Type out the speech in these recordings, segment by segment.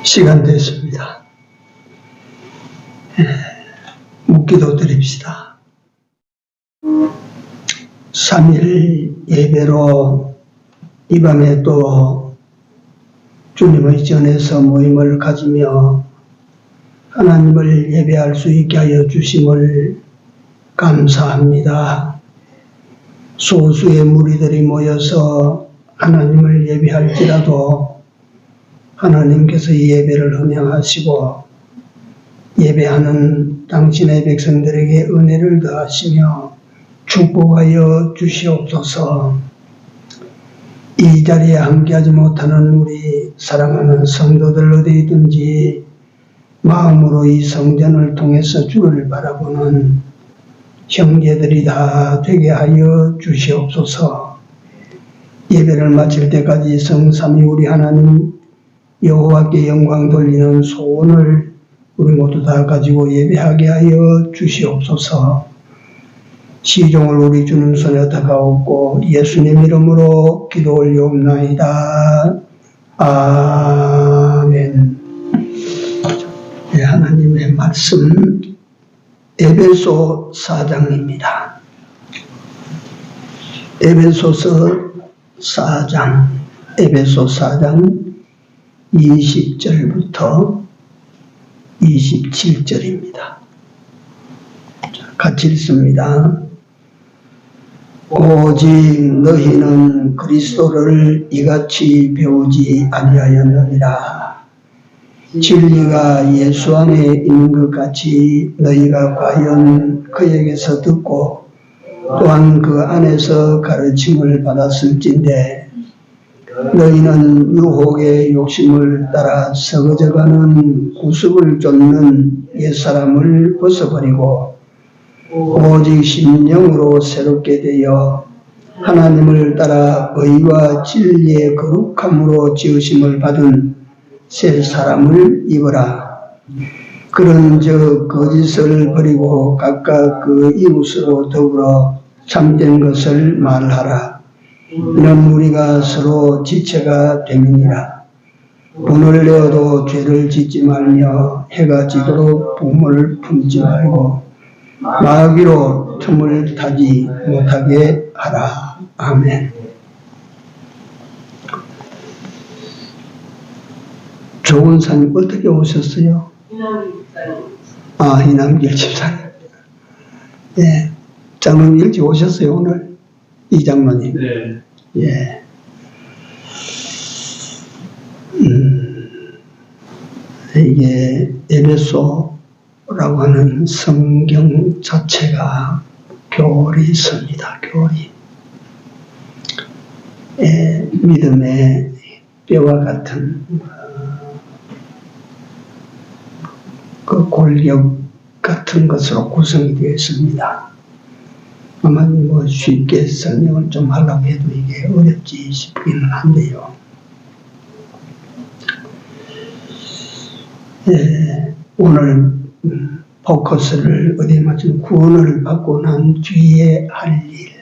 시간 됐습니다. 묵기도 드립시다. 3일 예배로 이 밤에 또 주님의 전에서 모임을 가지며 하나님을 예배할 수 있게 하여 주심을 감사합니다. 소수의 무리들이 모여서 하나님을 예배할지라도 하나님께서 이 예배를 허명하시고 예배하는 당신의 백성들에게 은혜를 더하시며 축복하여 주시옵소서. 이 자리에 함께하지 못하는 우리 사랑하는 성도들 어디 있든지 마음으로 이 성전을 통해서 주를 바라보는 형제들이 다 되게 하여 주시옵소서. 예배를 마칠 때까지 성삼위 우리 하나님 여호와께 영광 돌리는 소원을 우리 모두 다 가지고 예배하게 하여 주시옵소서. 시종을 우리 주님 손에 얻어가옵고 예수님 이름으로 기도 올리옵나이다. 아멘. 네, 하나님의 말씀 에베소 4장입니다. 에베소서 4장, 에베소 4장 20절부터 27절입니다. 같이 읽습니다. 오직 너희는 그리스도를 이같이 배우지 아니하였느니라. 진리가 예수 안에 있는 것 같이 너희가 과연 그에게서 듣고 또한 그 안에서 가르침을 받았을진데 너희는 유혹의 욕심을 따라 썩어져가는 구습을 쫓는 옛사람을 벗어버리고 오직 심령으로 새롭게 되어 하나님을 따라 의와 진리의 거룩함으로 지으심을 받은 새 사람을 입어라. 그런즉 거짓을 버리고 각각 그 이웃으로 더불어 참된 것을 말하라. 이는 우리가 서로 지체가 됨이니라. 분을 내어도 죄를 짓지 말며 해가 지도록 붐을 품지 말고 마귀로 틈을 타지 못하게 하라. 아멘. 조은사님 어떻게 오셨어요? 이남길 집사님. 예. 장로님 일찍 오셨어요, 오늘? 이 장로님. 네. 예. 이게 에베소라고 하는 성경 자체가 교리 섭니다, 교리. 믿음의 뼈와 같은 그 골격 같은 것으로 구성이 되어 있습니다. 아마 쉽게 설명을 좀 하려고 해도 이게 어렵지 싶기는 한데요. 오늘 포커스를 어디에 맞추면 구원을 받고 난 뒤에 할 일,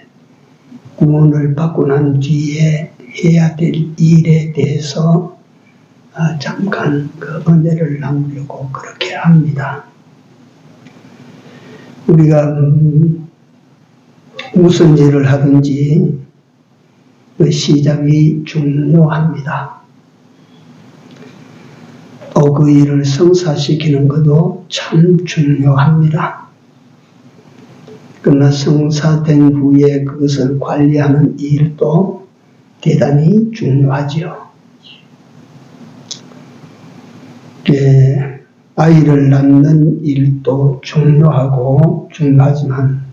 구원을 받고 난 뒤에 해야 될 일에 대해서 잠깐 그 은혜를 나누려고 그렇게 합니다. 우리가 무슨 일을 하든지 그 시작이 중요합니다. 또 그 일을 성사시키는 것도 참 중요합니다. 그러나 성사된 후에 그것을 관리하는 일도 대단히 중요하지요. 아이를 낳는 일도 중요하지만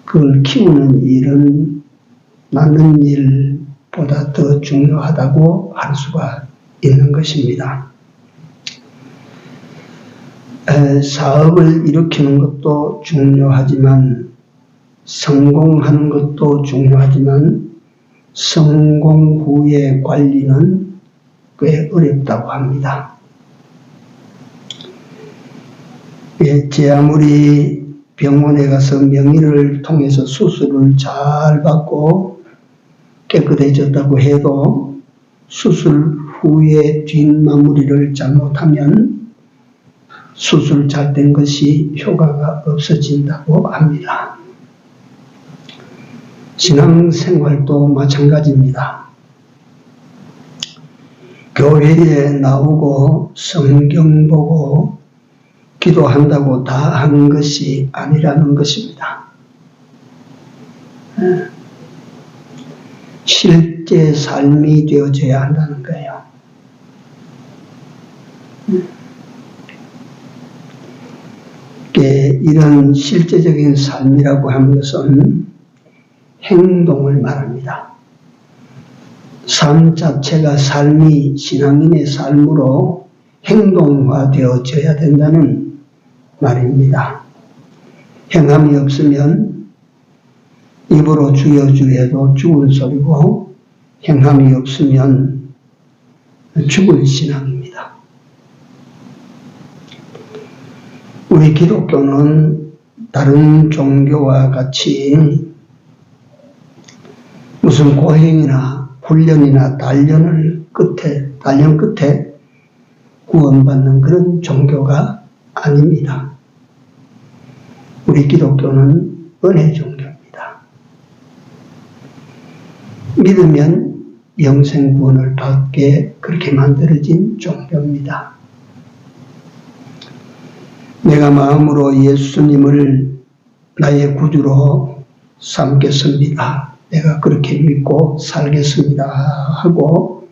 그걸 키우는 일은 낳는 일보다 더 중요하다고 할 수가 있는 것입니다. 사업을 일으키는 것도 중요하지만 성공하는 것도 중요하지만 성공 후의 관리는 꽤 어렵다고 합니다. 제 아무리 병원에 가서 명의를 통해서 수술을 잘 받고 깨끗해졌다고 해도 수술 후에 뒷마무리를 잘못하면 수술 잘 된 것이 효과가 없어진다고 합니다. 신앙생활도 마찬가지입니다. 교회에 나오고 성경 보고 기도한다고 다 하는 것이 아니라는 것입니다. 실제 삶이 되어져야 한다는 거예요. 이런 실제적인 삶이라고 하는 것은 행동을 말합니다. 삶 자체가 삶이 신앙인의 삶으로 행동화되어져야 된다는 말입니다. 행함이 없으면 입으로 주여 주여도 죽은 소리고 행함이 없으면 죽을 신앙입니다. 우리 기독교는 다른 종교와 같이 무슨 고행이나 훈련이나 단련 끝에 구원받는 그런 종교가 아닙니다. 우리 기독교는 은혜 종교입니다. 믿으면 영생 구원을 받게 그렇게 만들어진 종교입니다. 내가 마음으로 예수님을 나의 구주로 삼겠습니다. 내가 그렇게 믿고 살겠습니다 하고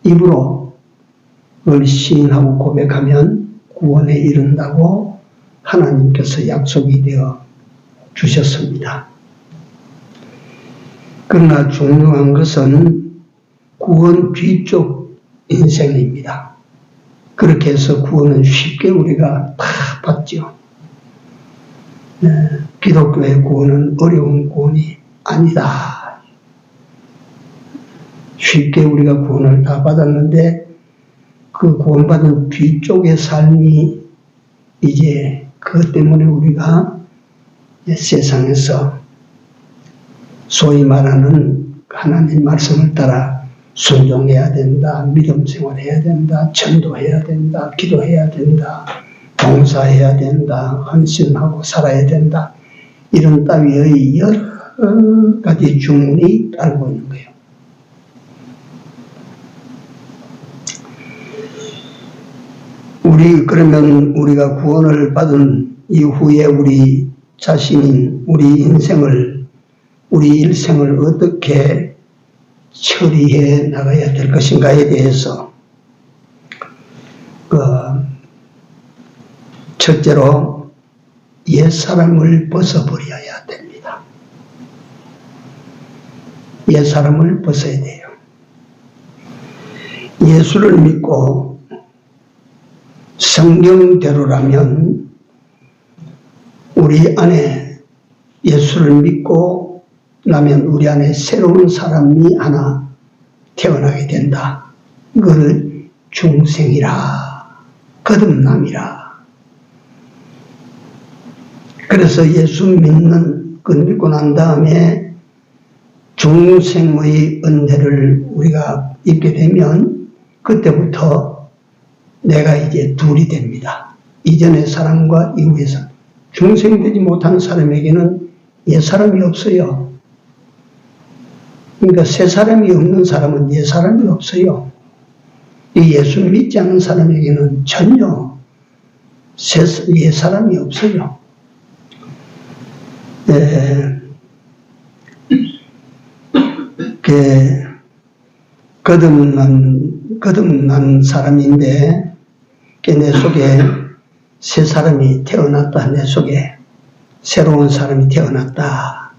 입으로 시인하고 고백하면 구원에 이른다고 하나님께서 약속이 되어 주셨습니다. 그러나 중요한 것은 구원 뒤쪽 인생입니다. 그렇게 해서 구원은 쉽게 우리가 다 받죠. 기독교의 구원은 어려운 구원이 아니다. 쉽게 우리가 구원을 다 받았는데 그 구원받은 뒤쪽의 삶이 이제 그것 때문에 우리가 세상에서 소위 말하는 하나님 말씀을 따라 순종해야 된다, 믿음 생활해야 된다, 전도해야 된다, 기도해야 된다, 봉사해야 된다, 헌신하고 살아야 된다, 이런 따위의 여러 가지 주문이 따르고 있는 거예요. 그러면 우리가 구원을 받은 이후에 우리 자신인 우리 일생을 어떻게 처리해 나가야 될 것인가에 대해서 첫째로 옛사람을 벗어버려야 됩니다. 옛사람을 벗어야 돼요. 예수를 믿고 성경대로라면 우리 안에 예수를 믿고 나면 우리 안에 새로운 사람이 하나 태어나게 된다. 그걸 중생이라, 거듭남이라. 그래서 예수 믿고 난 다음에 중생의 은혜를 우리가 입게 되면 그때부터 내가 이제 둘이 됩니다. 이전의 사람과 이후의 사람. 중생되지 못한 사람에게는 옛 사람이 없어요. 그러니까 새 사람이 없는 사람은 옛 사람이 없어요. 이 예수 믿지 않는 사람에게는 전혀 옛 사람이 없어요. 거듭난 사람인데 내 속에 새 사람이 태어났다. 내 속에 새로운 사람이 태어났다.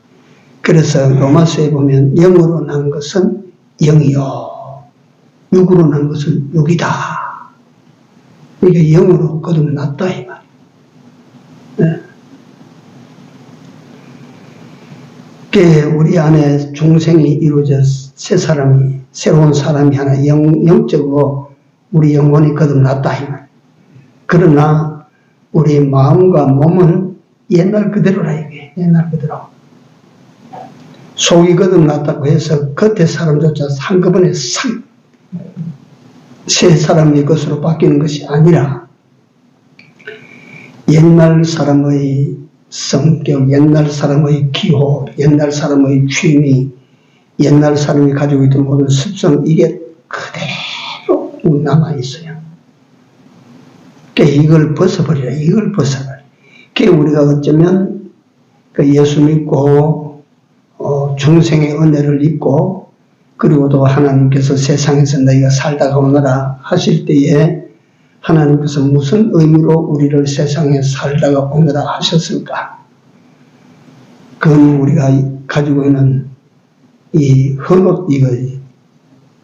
그래서 로마서에 보면 영으로 난 것은 영이요, 육으로 난 것은 육이다. 이게 영으로 거듭났다 이 말이에요. 우리 안에 중생이 이루어져 새로운 사람이 하나 영적으로 우리 영혼이 거듭났다 이 말이에요. 그러나 우리 마음과 몸은 옛날 그대로라 이게. 옛날 그대로. 속이 거듭났다고 해서 겉의 사람조차 한꺼번에 싹 새 사람의 것으로 바뀌는 것이 아니라 옛날 사람의 성격, 옛날 사람의 기호, 옛날 사람의 취미, 옛날 사람이 가지고 있던 모든 습성, 이게 그대로 남아있어요. 그러니까 이걸 벗어버리라, 이걸 벗어버리라. 그러니까 우리가 어쩌면 그 예수 믿고 중생의 은혜를 입고 그리고 또 하나님께서 세상에서 너희가 살다가 오너라 하실 때에 하나님께서 무슨 의미로 우리를 세상에 살다가 오너라 하셨을까? 그건 우리가 가지고 있는 이 헌옷, 이거,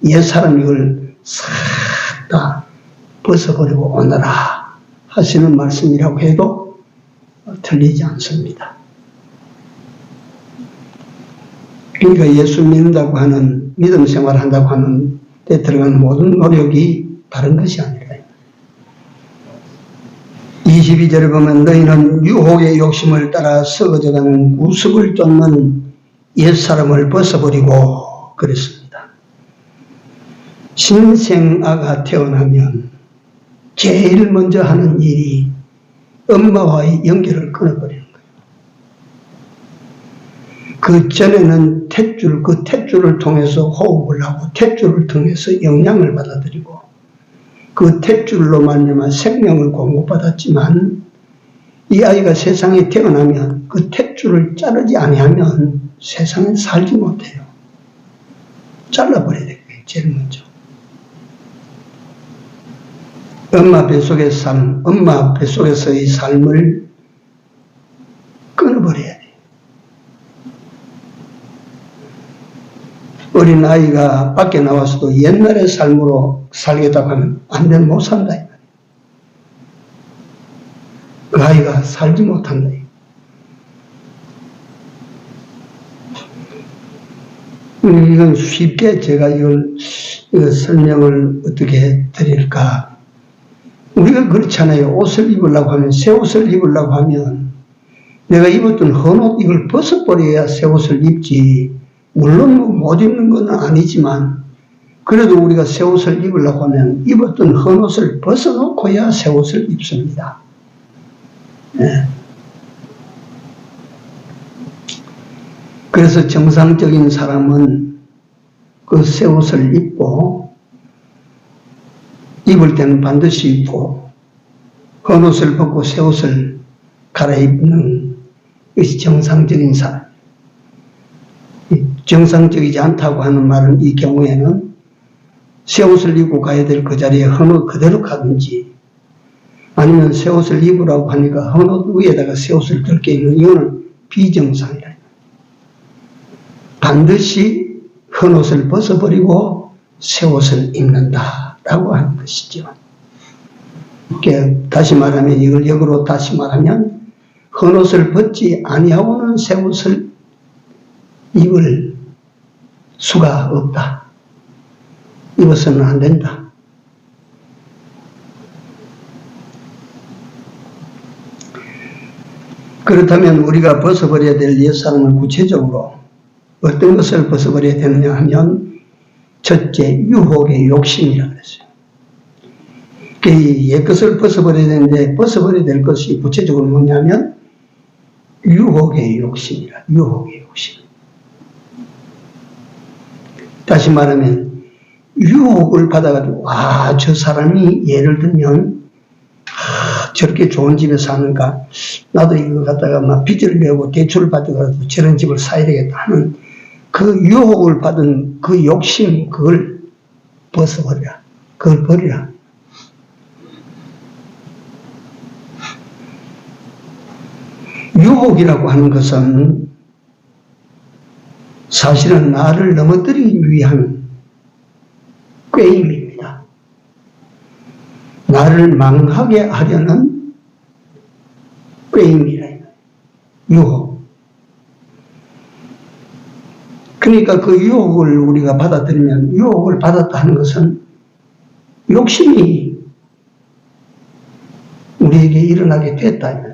옛사람 이걸 싹 다 벗어버리고 오너라 하시는 말씀이라고 해도 틀리지 않습니다. 그러니까 예수 믿는다고 하는, 믿음 생활 한다고 하는 데 들어가는 모든 노력이 다른 것이 아니라. 22절에 보면 너희는 유혹의 욕심을 따라 썩어져가는 구습을 쫓는 옛사람을 벗어버리고 그랬습니다. 신생아가 태어나면 제일 먼저 하는 일이 엄마와의 연결을 끊어버리는 거예요. 그 전에는 탯줄, 그 탯줄을 통해서 호흡을 하고 탯줄을 통해서 영양을 받아들이고 그 탯줄로 말미암아 생명을 공급받았지만 이 아이가 세상에 태어나면 그 탯줄을 자르지 아니하면 세상에 살지 못해요. 잘라버려야 돼요. 제일 먼저. 엄마 뱃속의 삶, 엄마 뱃속에서의 삶을 끊어버려야 돼요. 어린 아이가 밖에 나와서도 옛날의 삶으로 살겠다고 하면 안 되면 못 산다. 그 아이가 살지 못한다. 이건 쉽게 제가 이걸 설명을 어떻게 드릴까. 우리가 그렇잖아요. 옷을 입으려고 하면, 새 옷을 입으려고 하면 내가 입었던 헌옷 이걸 벗어버려야 새 옷을 입지. 물론 못 입는 건 아니지만 그래도 우리가 새 옷을 입으려고 하면 입었던 헌옷을 벗어놓고야 새 옷을 입습니다. 네. 그래서 정상적인 사람은 그 새 옷을 입고 입을 때는 반드시 입고 헌옷을 벗고 새 옷을 갈아입는 것이 정상적인 사람. 정상적이지 않다고 하는 말은 이 경우에는 새 옷을 입고 가야 될 그 자리에 헌옷 그대로 가든지 아니면 새 옷을 입으라고 하니까 헌옷 위에다가 새 옷을 들게 입는 이거는 비정상이라. 반드시 헌옷을 벗어버리고 새 옷을 입는다라고 하는 것이죠. 다시 말하면 이걸 역으로 다시 말하면 헌옷을 벗지 아니하고는 새 옷을 입을 수가 없다. 입어서는 안 된다. 그렇다면 우리가 벗어버려야 될 옛사람을 구체적으로 어떤 것을 벗어버려야 되느냐 하면 첫째, 유혹의 욕심이라고 그랬어요. 옛것을 벗어버려야 되는데 벗어버려야 될 것이 구체적으로 뭐냐면 유혹의 욕심이라. 유혹의 욕심. 다시 말하면 유혹을 받아가지고 저 사람이 예를 들면 저렇게 좋은 집에 사는가 나도 이거 갖다가 막 빚을 내고 대출을 받아가지고 저런 집을 사야 되겠다 하는 그 유혹을 받은 그 욕심 그걸 벗어버리라. 그걸 버리라. 유혹이라고 하는 것은 사실은 나를 넘어뜨리기 위한 꾀임입니다. 나를 망하게 하려는 꾀임이라. 유혹. 그러니까 그 유혹을 우리가 받아들이면 유혹을 받았다 하는 것은 욕심이 우리에게 일어나게 됐다.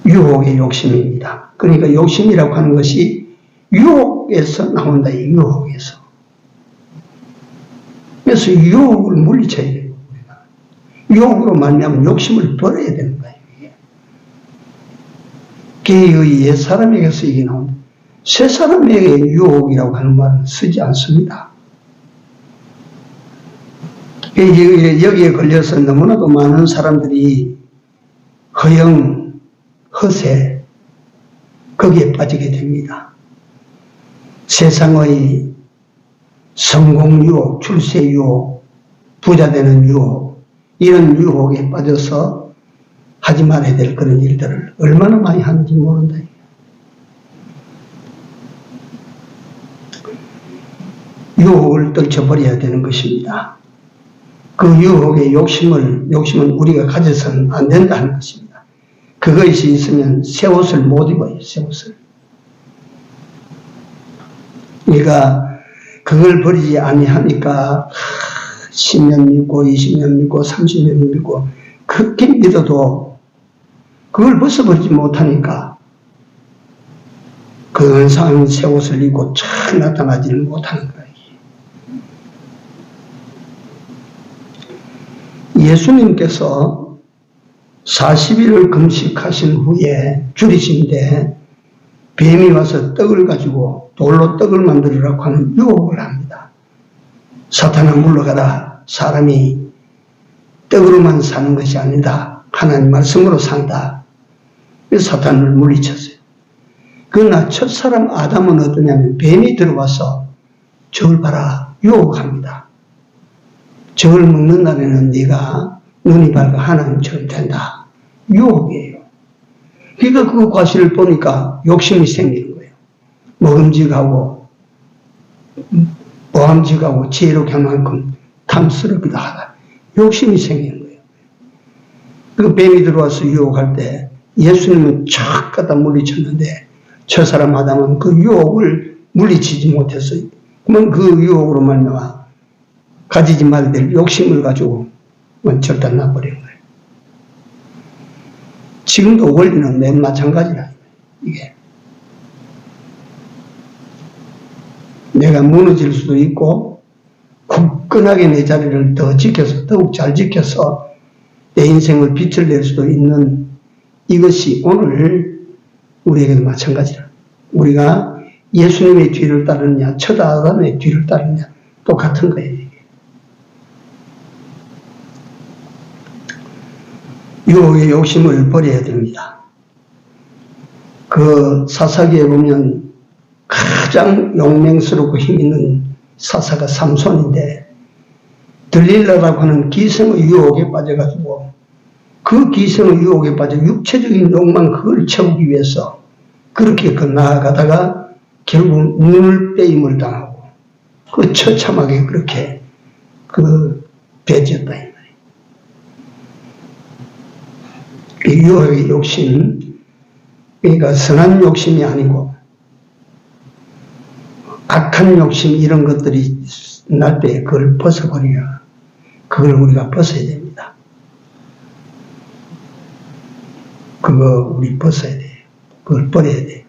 유혹의 욕심입니다. 그러니까 욕심이라고 하는 것이 유혹 유혹에서 나온다. 유혹에서. 그래서 유혹을 물리쳐야 돼요. 유혹으로 말미암아 욕심을 버려야 되는 거예요. 개의 옛사람에게서 이게 나온다. 새사람에게 유혹이라고 하는 말은 쓰지 않습니다. 여기에 걸려서 너무나도 많은 사람들이 허영, 허세, 거기에 빠지게 됩니다. 세상의 성공 유혹, 출세 유혹, 부자 되는 유혹, 이런 유혹에 빠져서 하지 말아야 될 그런 일들을 얼마나 많이 하는지 모른다. 유혹을 떨쳐버려야 되는 것입니다. 그 유혹의 욕심은 우리가 가져서는 안 된다는 것입니다. 그것이 있으면 새 옷을 못 입어요. 새 옷을. 우리가 그걸 버리지 아니하니까 10년 믿고 20년 믿고 30년 믿고 그렇게 믿어도 그걸 벗어버리지 못하니까 그 은사한 새 옷을 입고 잘 나타나지를 못하는 거예요. 예수님께서 40일을 금식하신 후에 줄이신데 뱀이 와서 떡을 가지고 돌로 떡을 만들으라고 하는 유혹을 합니다. 사탄아 물러가라. 사람이 떡으로만 사는 것이 아니다. 하나님 말씀으로 산다. 그래서 사탄을 물리쳤어요. 그러나 첫사람 아담은 어떠냐면 뱀이 들어와서 저걸 봐라. 유혹합니다. 저걸 먹는 날에는 네가 눈이 밝아 하나님처럼 된다. 유혹이에요. 그러니까 그 과실을 보니까 욕심이 생기는 거예요. 먹음직하고 모함직하고 지혜롭게 한 만큼 탐스럽기도 하다. 욕심이 생기는 거예요. 그 뱀이 들어와서 유혹할 때 예수님은 촥 갖다 물리쳤는데 저 사람 아담은 그 유혹을 물리치지 못했어요. 그러면 그 유혹으로 말미암아 가지지 말아야 될 욕심을 가지고 절단 나버린 거예요. 지금도 원리는 맨 마찬가지라. 이게 내가 무너질 수도 있고 굳건하게 내 자리를 더 지켜서 더욱 잘 지켜서 내 인생을 빛을 낼 수도 있는 이것이 오늘 우리에게도 마찬가지라. 우리가 예수님의 뒤를 따르느냐 첫 아담의 뒤를 따르느냐 똑같은 거예요. 유혹의 욕심을 버려야 됩니다. 그 사사기에 보면 가장 용맹스럽고 힘있는 사사가 삼손인데 들릴라라고 하는 기생의 유혹에 빠져가지고 그 기생의 유혹에 빠져 육체적인 욕망 그걸 채우기 위해서 그렇게 나아가다가 결국 눈을 빼임을 당하고 그 처참하게 그렇게 배제했다. 유혹의 욕심, 그러니까 선한 욕심이 아니고 악한 욕심 이런 것들이 날 때 그걸 벗어버려야 그걸 우리가 벗어야 됩니다. 그거 우리 벗어야 돼요. 그걸 버려야 돼요.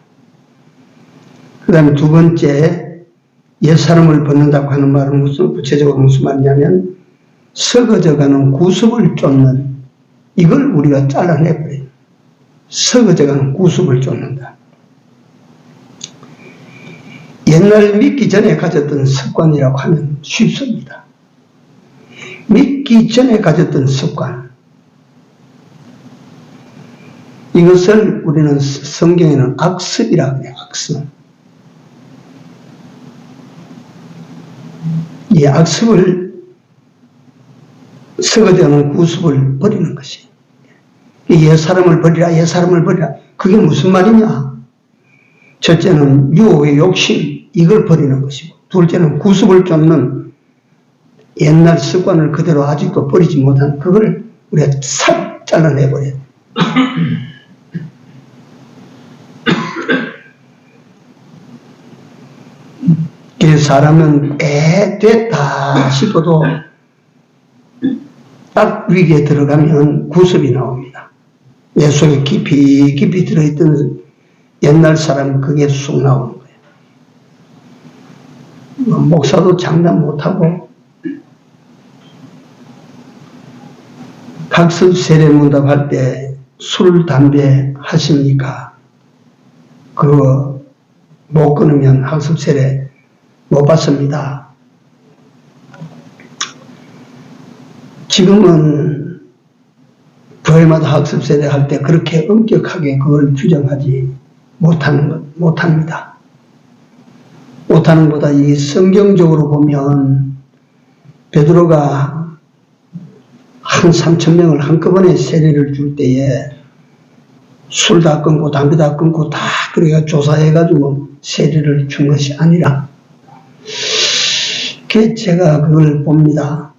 그 다음에 두 번째 옛사람을 벗는다고 하는 말은 구체적으로 무슨 말이냐면 썩어져가는 구습을 쫓는 이걸 우리가 잘라내버려요. 썩어져가는 구습을 쫓는다. 옛날 믿기 전에 가졌던 습관이라고 하면 쉽습니다. 믿기 전에 가졌던 습관. 이것을 우리는 성경에는 악습이라고 해요. 악습. 이 악습을 썩어져가는 구습을 버리는 것이. 옛사람을 버리라, 옛사람을 버리라. 그게 무슨 말이냐? 첫째는 유혹의 욕심, 이걸 버리는 것이고, 둘째는 구습을 쫓는 옛날 습관을 그대로 아직도 버리지 못한 그걸 우리가 싹 잘라내버려야 돼. 사람은 됐다 싶어도 딱 위기에 들어가면 구습이 나옵니다. 내 속에 깊이 들어있던 옛날 사람은 그게 쑥 나오는 거예요. 목사도 장담 못하고 학습 세례 문답할 때 술, 담배 하십니까? 그거 못 끊으면 학습 세례 못 받습니다. 지금은 교회마다 학습 세례 할 때 그렇게 엄격하게 그걸 규정하지 못합니다. 못하는 것보다 이 성경적으로 보면 베드로가 한 3,000명을 한꺼번에 세례를 줄 때에 술 다 끊고 담배 다 끊고 다 그래가 조사해가지고 세례를 준 것이 아니라 제가 그걸 봅니다.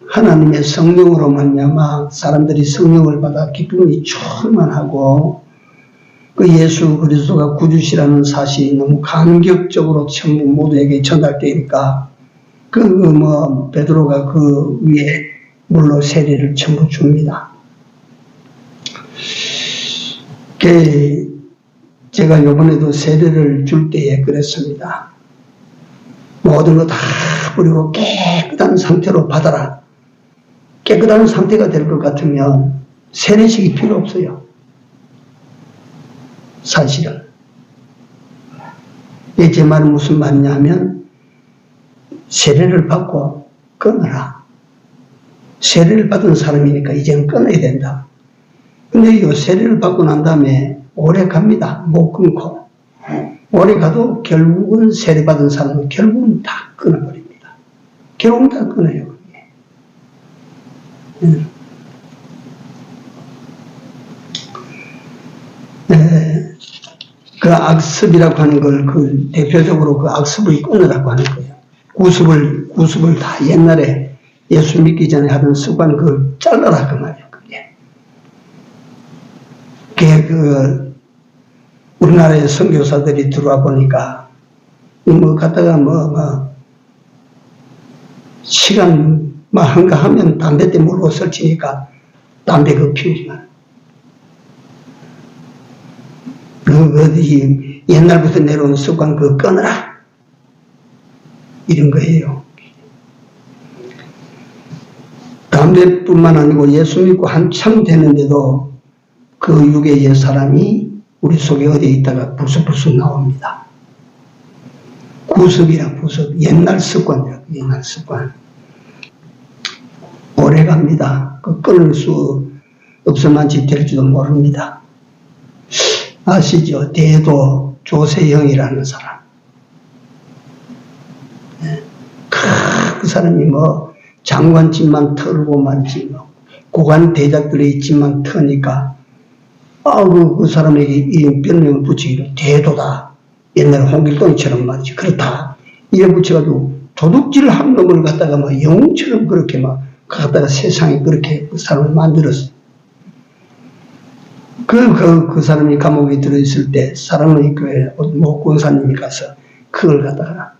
하나님의 성령으로 말미암아 사람들이 성령을 받아 기쁨이 충만하고 그 예수 그리스도가 구주시라는 사실이 너무 감격적으로 전부 모두에게 전달되니까 베드로가 그 위에 물로 세례를 전부 줍니다. 제가 요번에도 세례를 줄 때에 그랬습니다. 모든 거 다 뿌리고 깨끗한 상태로 받아라. 깨끗한 상태가 될 것 같으면 세례식이 필요 없어요. 사실은. 제 말은 무슨 말이냐 하면 세례를 받고 끊어라. 세례를 받은 사람이니까 이제는 끊어야 된다. 근데 이 세례를 받고 난 다음에 오래 갑니다. 못 끊고. 오래 가도 결국은 세례 받은 사람은 결국은 다 끊어버립니다. 결국은 다 끊어요. 그 악습이라고 하는 걸 대표적으로 그 악습을 끊으라고 하는 거예요. 구습을 다 옛날에 예수 믿기 전에 하던 습관 그걸 잘라라 그 말이에요. 그게 우리나라에 선교사들이 들어와 보니까 갔다가 시간 한가 하면 담배 때 물고 설치니까 담배 그거 피우지 마. 옛날부터 내려온 습관 그거 끊어라. 이런 거예요. 담배뿐만 아니고 예수 믿고 한참 되는데도 그 육의 옛 사람이 우리 속에 어디에 있다가 불쑥불쑥 나옵니다. 구습이라 구습. 옛날 습관이라고. 옛날 습관. 오래 갑니다. 끊을 수 없을만치 될지도 모릅니다. 아시죠? 대도 조세형이라는 사람. 그 사람이 장관집만 털고 말이지, 고관 대작들의 집만 터니까, 그 사람에게 이 별명을 붙이기로 대도다. 옛날 홍길동이처럼 말이지. 그렇다. 이래 붙여가지고 도둑질 한 놈을 갖다가 영웅처럼 그렇게 갖다가 세상에 그렇게 그 사람을 만들었어. 그 사람이 감옥에 들어있을 때 사랑의 교회 권사님이 가서 그걸 갖다가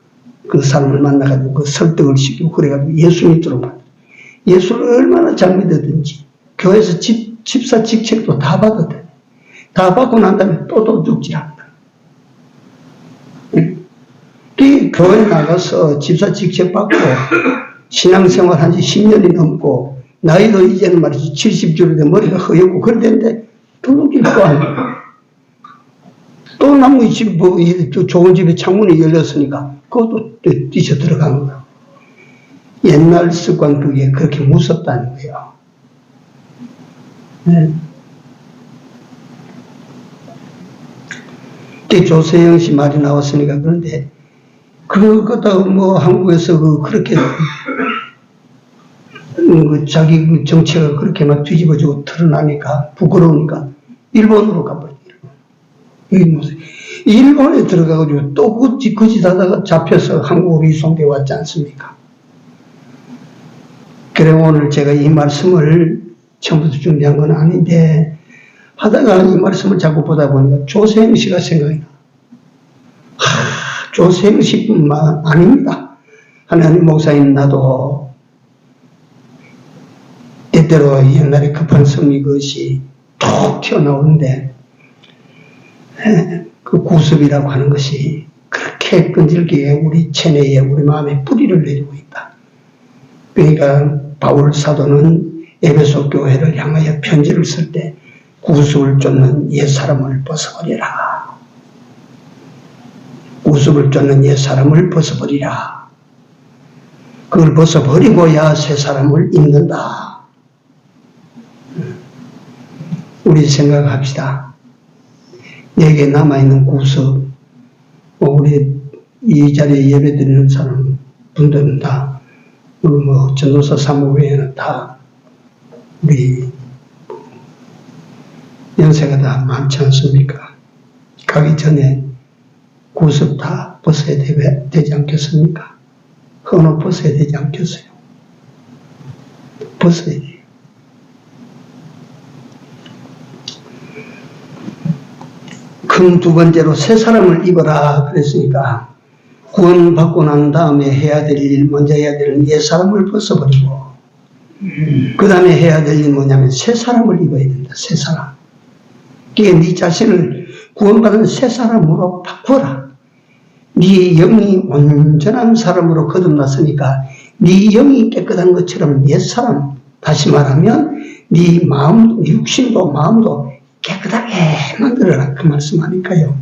그 사람을 만나가지고 그 설득을 시키고 그래가지고 예수 믿도록 만들어. 예수를 얼마나 잘 믿었든지 교회에서 집사 직책도 다 받았대. 다 받고 난 다음에 또 도둑질한다. 교회 나가서 집사 직책 받고 신앙생활 한 지 10년이 넘고 나이도 이제는 말이지 70주로 돼 머리가 허옇고 그런데 도둑질 또 하고 또 나무 집 좋은 집에 창문이 열렸으니까 그것도 뛰쳐 들어가는 거야. 옛날 습관 그게 그렇게 무섭다는 거예요. 조세영 씨 말이 나왔으니까 그런데 그것도 한국에서 그렇게 자기 정체가 그렇게 막 뒤집어지고 드러나니까 부끄러우니까 일본으로 가버려요. 일본에 들어가가지고 또 그 짓 하다가 잡혀서 한국으로 이송돼 왔지 않습니까? 그래 오늘 제가 이 말씀을 처음부터 준비한 건 아닌데 하다가 이 말씀을 자꾸 보다 보니까 조세영 씨가 생각이 나. 조세영 씨뿐만 아닙니다. 하나님 목사님 나도 때때로 옛날에 급한 성리 그것이 툭 튀어나오는데 그 구습이라고 하는 것이 그렇게 그렇게 끈질기게 우리 체내에 우리 마음에 뿌리를 내리고 있다. 그러니까 바울 사도는 에베소 교회를 향하여 편지를 쓸 때 구습을 쫓는 옛사람을 벗어버리라. 구습을 쫓는 옛사람을 벗어버리라. 그걸 벗어버리고야 새사람을 입는다. 우리 생각합시다. 내게 남아있는 구습, 우리 이 자리에 예배드리는 사람 분들은 다 우리 전도사 사무회에는 다 우리 연세가 다 많지 않습니까? 가기 전에 구습 다 벗어야 되지 않겠습니까? 헌옷 벗어야 되지 않겠어요? 벗어야 돼요. 큰 두 번째로 새 사람을 입어라 그랬으니까 구원받고 난 다음에 해야 될 일, 먼저 해야 될 일, 옛 사람을 벗어버리고 그 다음에 해야 될 일 뭐냐면 새 사람을 입어야 된다. 새 사람. 그게 네 자신을 구원받은 새 사람으로 바꾸어라. 네 영이 온전한 사람으로 거듭났으니까 네 영이 깨끗한 것처럼 옛 사람, 다시 말하면 네 마음, 육신도 마음도 깨끗하게 만들어라. 그 말씀 아닐까요?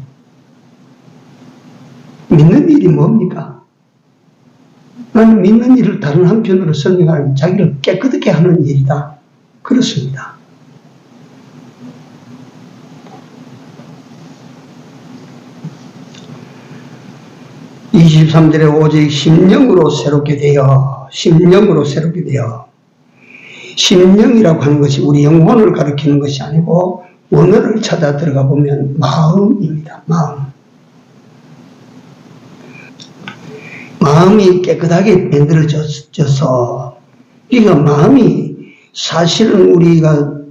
믿는 일이 뭡니까? 나는 믿는 일을 다른 한편으로 설명하면 자기를 깨끗하게 하는 일이다. 그렇습니다. (23절에) 오직 심령으로 새롭게 되어 심령이라고 하는 것이 우리 영혼을 가리키는 것이 아니고 원어를 찾아 들어가 보면 마음입니다. 마음이 깨끗하게 만들어져서, 그러니까 마음이 사실은 우리가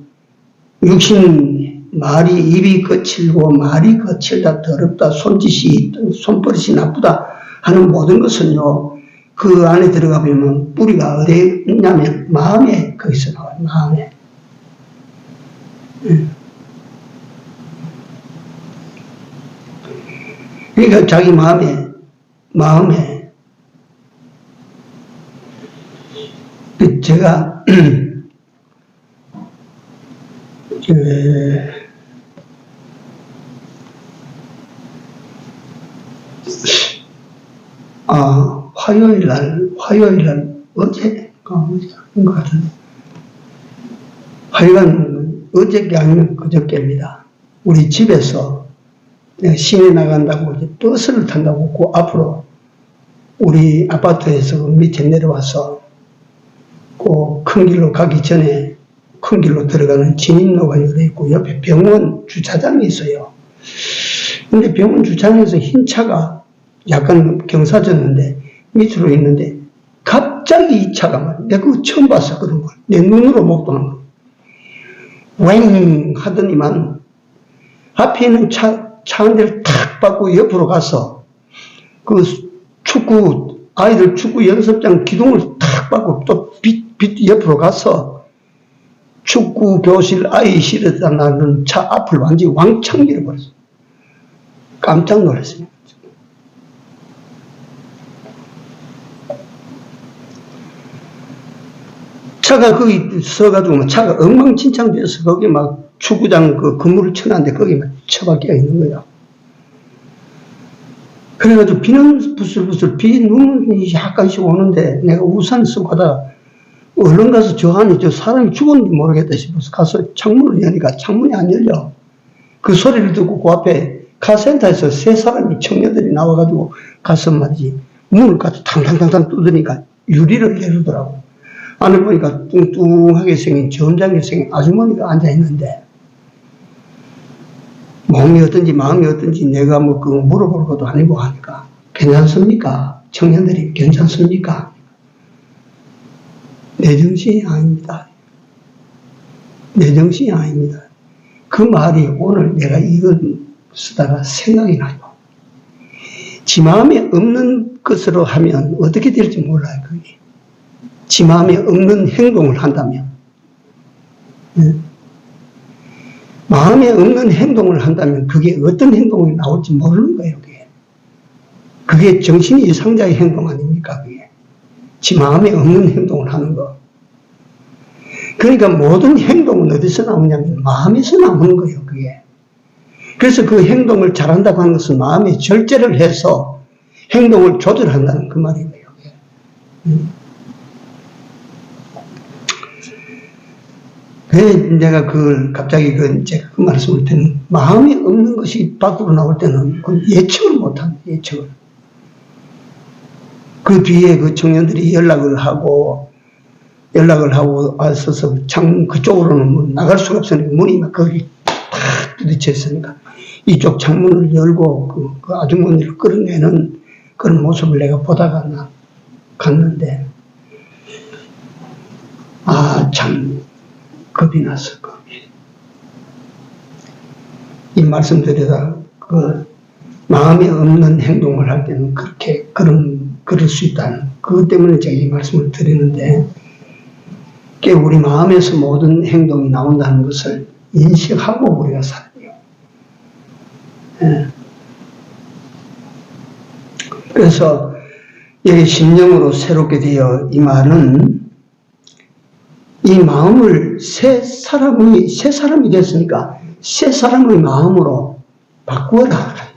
육신, 말이 입이 거칠고 말이 거칠다, 더럽다, 손버릇이 나쁘다 하는 모든 것은요, 그 안에 들어가 보면 뿌리가 어디에 있냐면 마음에 거기서 나와요. 마음에. 그러니까 자기 마음에 제가 화요일 날 어제인 것 같은데, 하여간 어저께 아니면 그저께입니다. 우리 집에서 내가 시내 나간다고 이제 버스를 탄다고 그 앞으로 우리 아파트에서 밑에 내려와서 그 큰 길로 가기 전에 큰 길로 들어가는 진입로가 열려 있고 옆에 병원 주차장이 있어요. 근데 병원 주차장에서 흰 차가 약간 경사졌는데 밑으로 있는데 갑자기 이 차가 내가 그거 처음 봤어. 그런 걸 내 눈으로 못 보는 거. 왱 하더니만 앞에 있는 차 한 대를 탁 받고 옆으로 가서 그 아이들 축구 연습장 기둥을 탁 받고 또 옆으로 가서 축구 교실 아이실에다 놔둔 차 앞을 완전히 왕창 밀어버렸어요. 깜짝 놀랐어요. 차가 거기 서가지고 차가 엉망진창 돼서 거기 막 축구장 그 건물을 쳐놨는데 거기 막 처박혀 있는 거야. 그래가지고 비는 부슬부슬 눈이 약간씩 오는데 내가 우산 쓰고 가다가 얼른 가서 저 안에 저 사람이 죽었는지 모르겠다 싶어서 가서 창문을 여니까 창문이 안 열려. 그 소리를 듣고 그 앞에 카센터에서 세 사람이 청년들이 나와가지고 가서 말이지 문을 가서 탕탕탕탕 뚫으니까 유리를 내리더라고. 안에 보니까 뚱뚱하게 생긴 점잖게 생긴 아주머니가 앉아있는데 몸이 어떤지 마음이 어떤지 내가 뭐 그거 물어볼 것도 아니고 하니까 괜찮습니까? 청년들이 괜찮습니까? 내 정신이 아닙니다. 내 정신이 아닙니다. 그 말이 오늘 내가 이거 쓰다가 생각이 나요. 지 마음에 없는 것으로 하면 어떻게 될지 몰라요. 그게. 지 마음에 없는 행동을 한다면, 마음에 없는 행동을 한다면 그게 어떤 행동이 나올지 모르는 거예요. 그게. 그게 정신이 이상자의 행동 아닙니까? 그게. 지 마음에 없는 행동을 하는 거. 그러니까 모든 행동은 어디서 나오냐면 마음에서 나오는 거예요, 그게. 그래서 그 행동을 잘한다고 하는 것은 마음에 절제를 해서 행동을 조절한다는 그 말이에요. 왜 내가 그걸 갑자기 제가 그 말씀을 드는, 마음에 없는 것이 밖으로 나올 때는 그 예측을 못합니다, 예측을. 그 뒤에 그 청년들이 연락을 하고 왔어서 창문 그쪽으로는 뭐 나갈 수가 없으니까 문이 막 거기 탁 부딪혀 있으니까 이쪽 창문을 열고 그 아주머니를 끌어내는 그런 모습을 내가 보다가 갔는데, 참 겁이 났어, 겁이. 이 말씀 드리다 그 마음에 없는 행동을 할 때는 그럴 수 있다는, 그것 때문에 제가 이 말씀을 드리는데, 우리 마음에서 모든 행동이 나온다는 것을 인식하고 우리가 살아요. 예. 그래서 여기 심령으로 새롭게 되어, 이 말은 이 마음을 새 사람이 됐으니까 새 사람의 마음으로 바꾸어라.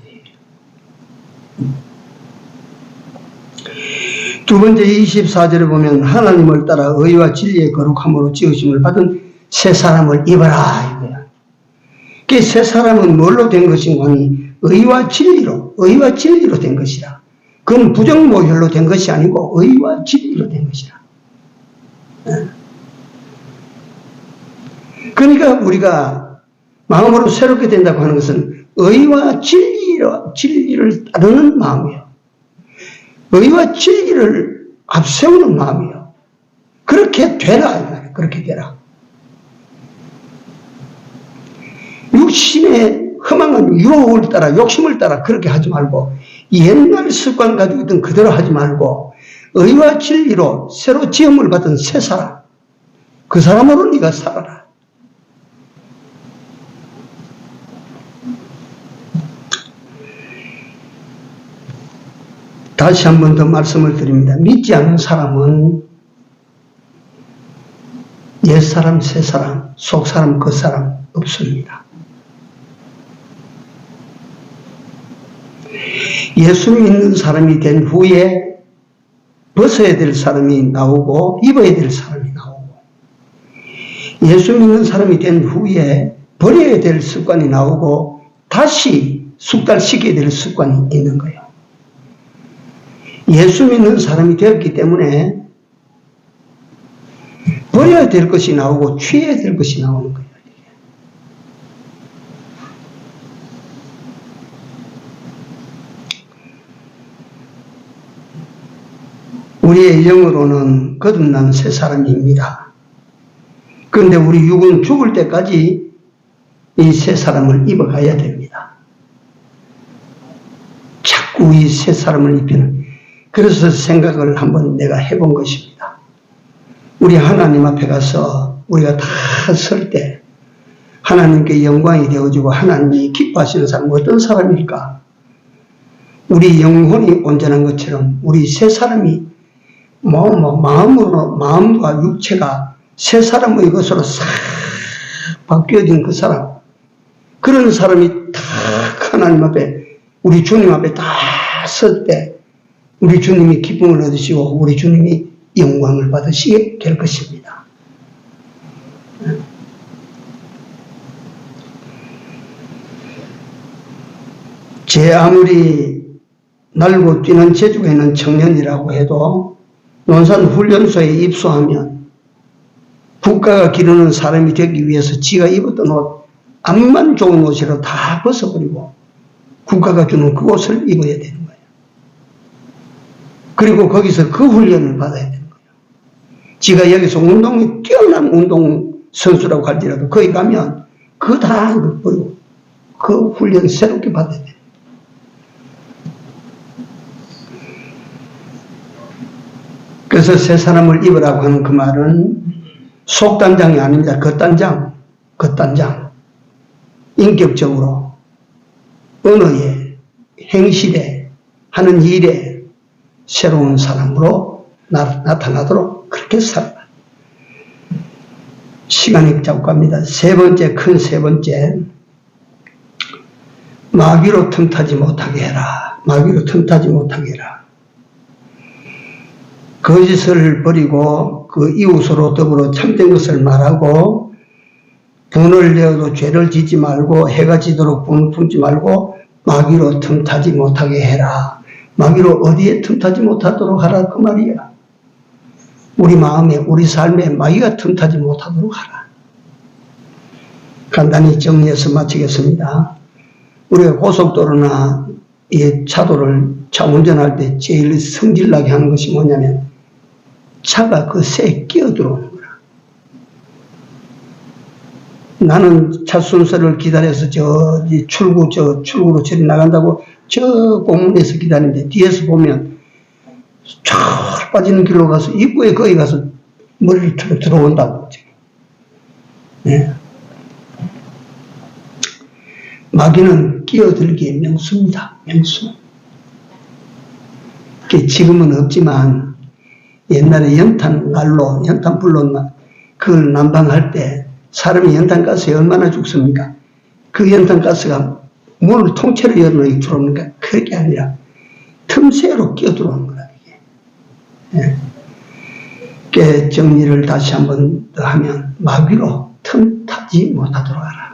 두 번째 24절에 보면 하나님을 따라 의와 진리의 거룩함으로 지으심을 받은 새 사람을 입어라 이거야. 그 새 사람은 뭘로 된 것인가 하니 의와 진리로 된 것이라. 그건 부정모혈로 된 것이 아니고 의와 진리로 된 것이라. 그러니까 우리가 마음으로 새롭게 된다고 하는 것은 의와 진리를 따르는 마음이에요. 의와 진리를 앞세우는 마음이에요. 그렇게 되라. 그렇게 되라. 육신의 허망한 유혹을 따라, 욕심을 따라 그렇게 하지 말고, 옛날 습관 가지고 있던 그대로 하지 말고, 의와 진리로 새로 지음을 받은 새 사람, 그 사람으로 네가 살아라. 다시 한 번 더 말씀을 드립니다. 믿지 않는 사람은 옛사람, 새사람, 속사람, 겉사람 없습니다. 예수 믿는 사람이 된 후에 벗어야 될 사람이 나오고 입어야 될 사람이 나오고, 예수 믿는 사람이 된 후에 버려야 될 습관이 나오고 다시 숙달시켜야 될 습관이 있는 거예요. 예수 믿는 사람이 되었기 때문에 버려야 될 것이 나오고 취해야 될 것이 나오는 거예요. 우리의 영으로는 거듭난 새 사람입니다. 그런데 우리 육은 죽을 때까지 이 새 사람을 입어가야 됩니다. 자꾸 이 새 사람을 입히는, 그래서 생각을 한번 내가 해본 것입니다. 우리 하나님 앞에 가서 우리가 다 설 때 하나님께 영광이 되어지고 하나님이 기뻐하시는 사람은 어떤 사람일까? 우리 영혼이 온전한 것처럼 우리 새 사람이 마음과 육체가 새 사람의 것으로 싹 바뀌어진 그 사람, 그런 사람이 딱 하나님 앞에, 우리 주님 앞에 다 설 때 우리 주님이 기쁨을 얻으시고 우리 주님이 영광을 받으시게 될 것입니다. 제 아무리 날고 뛰는 재주가 있는 청년이라고 해도 논산훈련소에 입소하면 국가가 기르는 사람이 되기 위해서 지가 입었던 옷, 암만 좋은 옷이라도 다 벗어버리고 국가가 주는 그 옷을 입어야 되는 거예요. 그리고 거기서 그 훈련을 받아야 되는 거예요. 지가 여기서 운동이 뛰어난 운동선수라고 할지라도 거기 가면 그거 다 버리고 그 훈련 새롭게 받아야 돼요. 그래서 새 사람을 입으라고 하는 그 말은 속단장이 아닙니다. 겉단장. 인격적으로, 언어에, 행실에, 하는 일에 새로운 사람으로 나타나도록 그렇게 살아라. 시간이 자꾸 갑니다. 큰 세 번째, 마귀로 틈타지 못하게 해라. 마귀로 틈타지 못하게 해라. 거짓을 버리고 그 이웃으로 더불어 참된 것을 말하고, 분을 내어도 죄를 짓지 말고 해가 지도록 분을 품지 말고 마귀로 틈타지 못하게 해라. 마귀로 어디에 틈타지 못하도록 하라 그 말이야. 우리 마음에 우리 삶에 마귀가 틈타지 못하도록 하라. 간단히 정리해서 마치겠습니다. 우리가 고속도로나 이 차 운전할 때 제일 성질나게 하는 것이 뭐냐면 차가 그 새에 끼어들어오는 거야. 나는 차 순서를 기다려서 출구로 저리 나간다고 저 공문에서 기다리는데 뒤에서 보면 쫙 빠지는 길로 가서 입구에 거기 가서 머리를 틀어 들어온다고. 네. 마귀는 끼어들기의 명수입니다. 명수. 지금은 없지만 옛날에 연탄불로 그걸 난방할 때 사람이 연탄가스에 얼마나 죽습니까? 그 연탄가스가 문을 통째로 열어 들어오니까 그게 아니라 틈새로 끼어들어오는 거라. 이게 정리를 다시 한번 더 하면 마귀로 틈타지 못하도록 하라.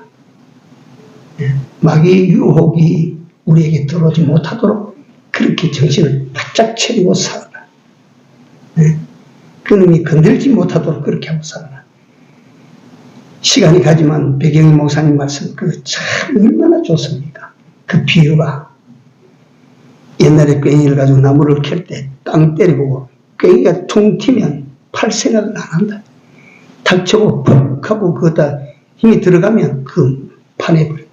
마귀 유혹이 우리에게 들어오지 못하도록 그렇게 정신을 바짝 차리고 살아라. 그놈이 건들지 못하도록 그렇게 하고 살아라. 시간이 가지만 백영희 목사님 말씀 참 얼마나 좋습니까? 그 비유가 옛날에 괭이를 가지고 나무를 캘 때 땅 때리고 괭이가 퉁 튀면 팔 생각을 안 한다. 탁 쳐고 푹 하고 그거다 힘이 들어가면 그 파내버려.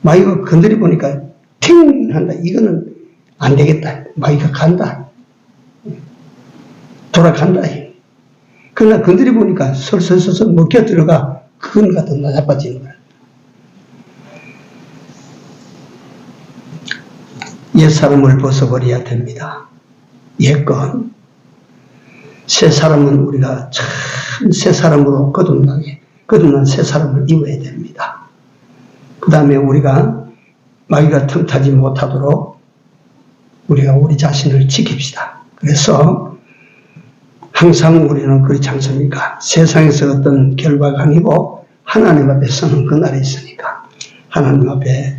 마귀가 건드려 보니까 팅 한다. 이거는 안 되겠다. 마귀가 간다. 돌아간다. 그러나 건드려 보니까 설설설설 먹혀 들어가. 그건 더 나빠지는 거야. 옛 사람을 벗어버려야 됩니다. 옛것. 새 사람은 우리가 참 새 사람으로 거듭난 새 사람을 입어야 됩니다. 그 다음에 우리가 마귀가 틈타지 못하도록 우리가 우리 자신을 지킵시다. 그래서 항상 우리는 그렇지 않습니까? 세상에서 어떤 결과가 아니고 하나님 앞에 서는 그날이 있으니까 하나님 앞에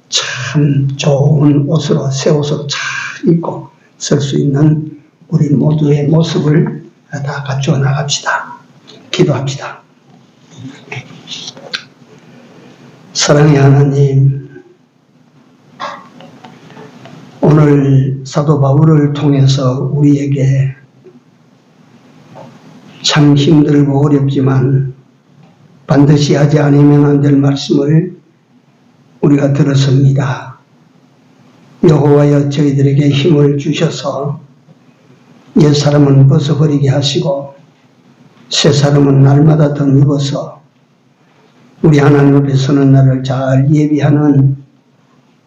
참 좋은 옷으로 새 옷으로 잘 입고 설 수 있는 우리 모두의 모습을 다 갖추어 나갑시다. 기도합시다. 사랑의 하나님, 오늘 사도 바울을 통해서 우리에게 참 힘들고 어렵지만 반드시 하지 않으면 안 될 말씀을 우리가 들었습니다. 여호와여 저희들에게 힘을 주셔서 옛사람은 벗어버리게 하시고 새사람은 날마다 더 입어서 우리 하나님 앞에 서는 날을 잘 예비하는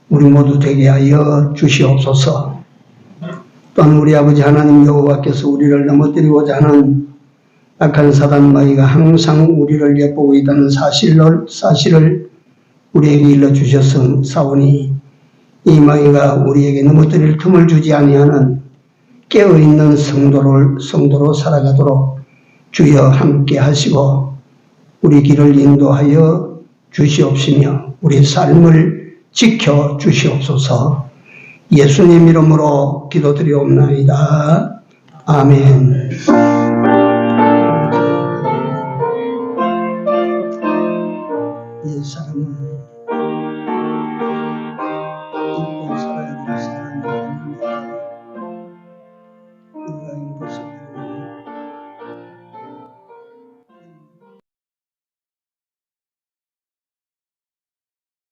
우리 모두 되게 하여 주시옵소서. 또한 우리 아버지 하나님 여호와께서 우리를 넘어뜨리고자 하는 악한 사단 마귀가 항상 우리를 엿보고 있다는 사실을 우리에게 일러주셨사오니 이 마귀가 우리에게 넘어뜨릴 틈을 주지 아니하는 깨어있는 성도로 살아가도록 주여 함께 하시고 우리 길을 인도하여 주시옵시며 우리 삶을 지켜 주시옵소서. 예수님 이름으로 기도드리옵나이다. 아멘. 이 사람은